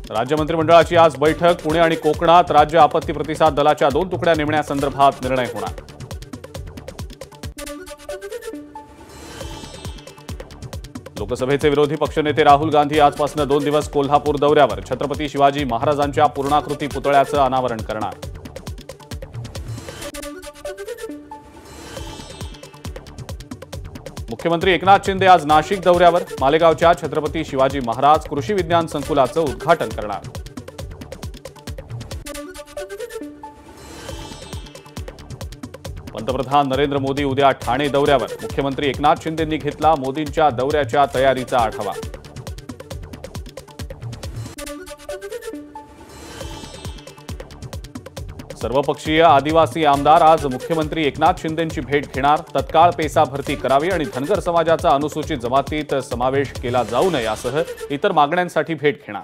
राज्य मंत्रिमंडळाची आज बैठक। पुणे आणि कोकणात राज्य आपत्ती प्रतिसाद दलाच्या 2 तुकड्या नेमण्यासंदर्भात निर्णय होणार। लोकसभेचे विरोधी पक्षनेते राहुल गांधी आजपासून 2 दिवस कोल्हापूर दौऱ्यावर। छत्रपती शिवाजी महाराजांच्या पूर्णाकृती पुतळ्याचं अनावरण करणार। मुख्यमंत्री एकनाथ शिंदे आज नाशिक दौऱ्यावर। मालेगावच्या छत्रपती शिवाजी महाराज कृषी विज्ञान संकुलाचं उद्घाटन करणार। पंतप्रधान नरेंद्र मोदी उद्या ठाणे दौऱ्यावर। मुख्यमंत्री एकनाथ शिंदेंनी घेतला मोदींच्या दौऱ्याच्या तयारीचा आढावा। सर्वपक्षीय आदिवासी आमदार आज मुख्यमंत्री एकनाथ शिंदेंची भेट घेणार। तत्काळ पेसा भरती करावी आणि धनगर समाजाचा अनुसूचित जमातीत समावेश केला जाऊ नये यासह इतर मागण्यांसाठी भेट घेणार।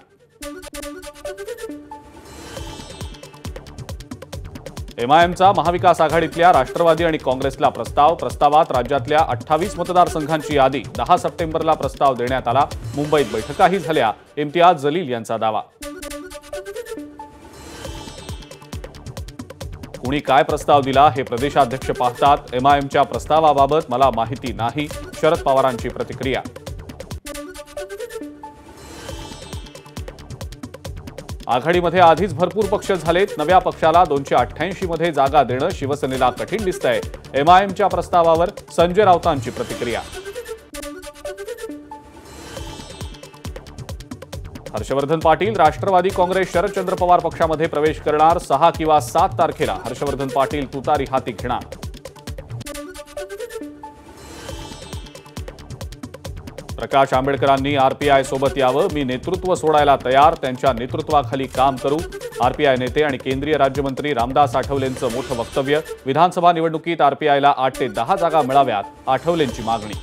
एमआयएमचा महाविकास आघाडीतल्या राष्ट्रवादी आणि काँग्रेसला प्रस्तावात राज्यातल्या 28 मतदारसंघांची यादी। 10 सप्टेंबरला प्रस्ताव देण्यात आला। मुंबईत बैठकाही झाल्या। इम्तियाज जलील यांचा दावा। कुणी काय प्रस्ताव दिला हे प्रदेशाध्यक्ष पाहतात। एमआयएमच्या प्रस्तावाबाबत मला माहिती नाही। शरद पवारांची प्रतिक्रिया। आघाडीमध्ये आधीच भरपूर पक्ष झालेत। नव्या पक्षाला 288 मध्ये जागा देणं शिवसेनेला कठीण दिसतंय। एमआयएमच्या प्रस्तावावर संजय राऊतांची प्रतिक्रिया। हर्षवर्धन पाटील राष्ट्रवादी काँग्रेस शरदचंद्र पवार पक्षामध्ये प्रवेश करणार। 6 किंवा 7 तारखेला हर्षवर्धन पाटील तुतारी हाती घेणार। प्रकाश आंबेडकरांनी आरपीआय सोबत यावं। मी नेतृत्व सोडायला तयार। त्यांच्या नेतृत्वाखाली काम करू। आरपीआय नेते आणि केंद्रीय राज्यमंत्री रामदास आठवलेंचं मोठं वक्तव्य। विधानसभा निवडणुकीत आरपीआयला 8 ते 10 जागा मिळाव्यात आठवलेंची मागणी।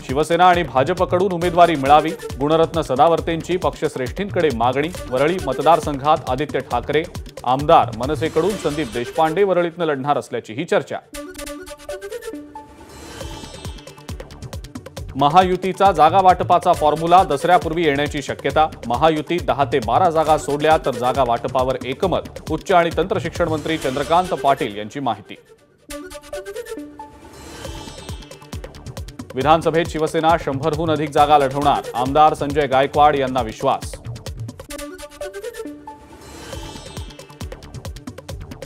शिवसेना आणि भाजपकडून उमेदवारी मिळावी। गुणरत्न सदावर्तेंची पक्षश्रेष्ठींकडे मागणी। वरळी मतदारसंघात आदित्य ठाकरे आमदार। मनसेकडून संदीप देशपांडे वरळीतनं लढणार असल्याची ही चर्चा। महायुतीचा जागा वाटपाचा फॉर्म्युला दसऱ्यापूर्वी येण्याची शक्यता। महायुतीत 10 ते 12 जागा सोडल्या तर जागा वाटपावर एकमत। उच्च आणि तंत्र शिक्षण मंत्री चंद्रकांत पाटील यांची माहिती। विधानसभेत शिवसेना 100हून अधिक जागा लढवणार। आमदार संजय गायकवाड यांना विश्वास।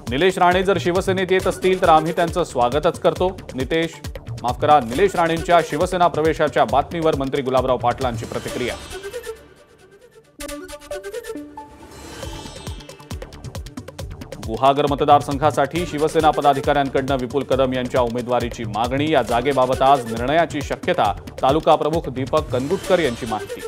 निलेश राणे जर शिवसेनेत येत असतील तर आम्ही त्यांचं स्वागतच करतो। निलेश राणेंच्या शिवसेना प्रवेशाच्या बातमीवर मंत्री गुलाबराव पाटलांची प्रतिक्रिया। गुहागर मतदारसंघासाठी शिवसेना पदाधिकाऱ्यांकडून विपुल कदम यांच्या उमेदवारीची मागणी। या जागेबाबत आज निर्णयाची शक्यता। तालुका प्रमुख दीपक कनगुटकर यांची माहिती।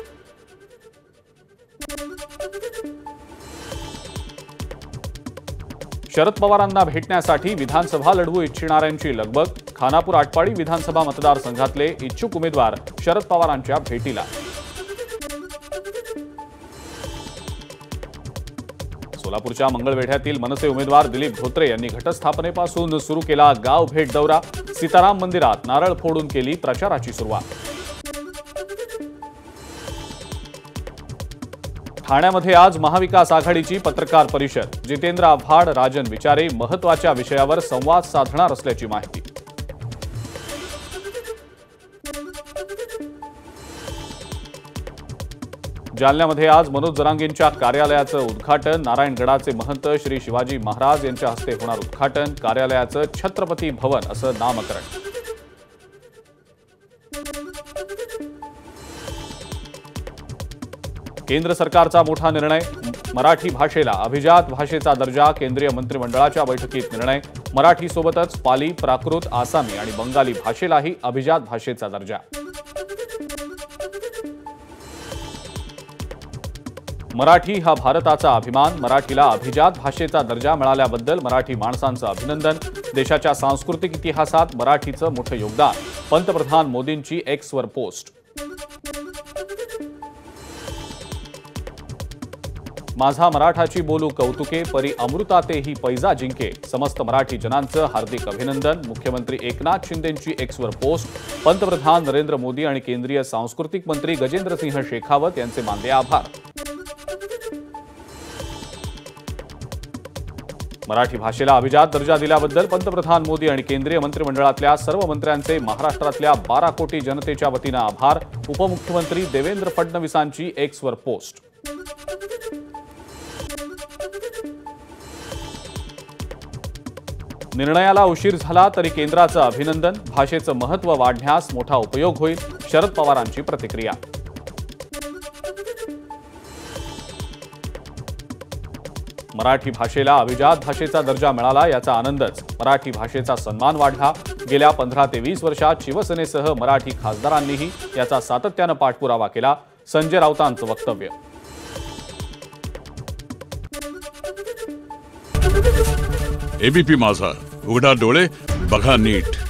शरद पवारांना भेटण्यासाठी विधानसभा लढवू इच्छिणाऱ्यांची लगबग। खानापूर आटपाडी विधानसभा मतदारसंघातले इच्छुक उमेदवार शरद पवारांच्या भेटीला। सोलापूरच्या मंगळवेढ्यातील मनसे उमेदवार दिलीप धोत्रे यांनी घटस्थापनेपासून सुरू केला गाव भेट दौरा। सीताराम मंदिरात नारळ फोडून केली प्रचाराची सुरुवात। ठाण्यामध्ये आज महाविकास आघाडीची पत्रकार परिषद। जितेंद्र आव्हाड राजन विचारे महत्त्वाच्या विषयावर संवाद साधणार असल्याची माहिती। जालन्यामध्ये आज मनोज जरांगेंच्या कार्यालयाचं उद्घाटन। नारायणगडाचे महंत श्री शिवाजी महाराज यांच्या हस्ते होणार उद्घाटन। कार्यालयाचं छत्रपती भवन असं नामकरण। केंद्र सरकारचा मोठा निर्णय। मराठी भाषेला अभिजात भाषेचा दर्जा। केंद्रीय मंत्रिमंडळाच्या बैठकीत निर्णय। मराठीसोबतच पाली, प्राकृत, आसामी आणि बंगाली भाषेलाही अभिजात भाषेचा दर्जा। मराठी हा भारताचा अभिमान। मराठीला अभिजात भाषेचा दर्जा मिळाल्याबद्दल मराठी माणसांचं अभिनंदन। देशाच्या सांस्कृतिक इतिहासात मराठीचं मोठं योगदान। पंतप्रधान मोदींची एक्सवर पोस्ट। माझा मराठाची बोलू कौतुके, परी अमृतातेही पैजा जिंके. समस्त मराठी जनांचं हार्दिक अभिनंदन. मुख्यमंत्री एकनाथ शिंदेंची एक्सवर पोस्ट. पंतप्रधान नरेंद्र मोदी आणि केंद्रीय सांस्कृतिक मंत्री गजेंद्रसिंह शेखावत यांचे मानले आभार. मराठी भाषेला अभिजात दर्जा दिल्याबद्दल पंतप्रधान मोदी आणि केंद्रीय मंत्रिमंडळातल्या सर्व मंत्र्यांचे महाराष्ट्रातल्या 12 कोटी जनतेच्या वतीनं आभार. उपमुख्यमंत्री देवेंद्र फडणवीसांची एक्सवर पोस्ट. निर्णयाला उशीर झाला तरी केंद्राचं अभिनंदन. भाषेचं महत्त्व वाढण्यास मोठा उपयोग होईल. शरद पवारांची प्रतिक्रिया. मराठी भाषेला अभिजात भाषेचा दर्जा मिळाला याचा आनंदच. मराठी भाषेचा सन्मान वाढला. गेल्या 15 ते 20 वर्षात शिवसेनेसह मराठी खासदारांनीही याचा सातत्यानं पाठपुरावा केला. संजय राऊतांचं वक्तव्य. एबीपी माझा, उघडा डोळे बघा नीट.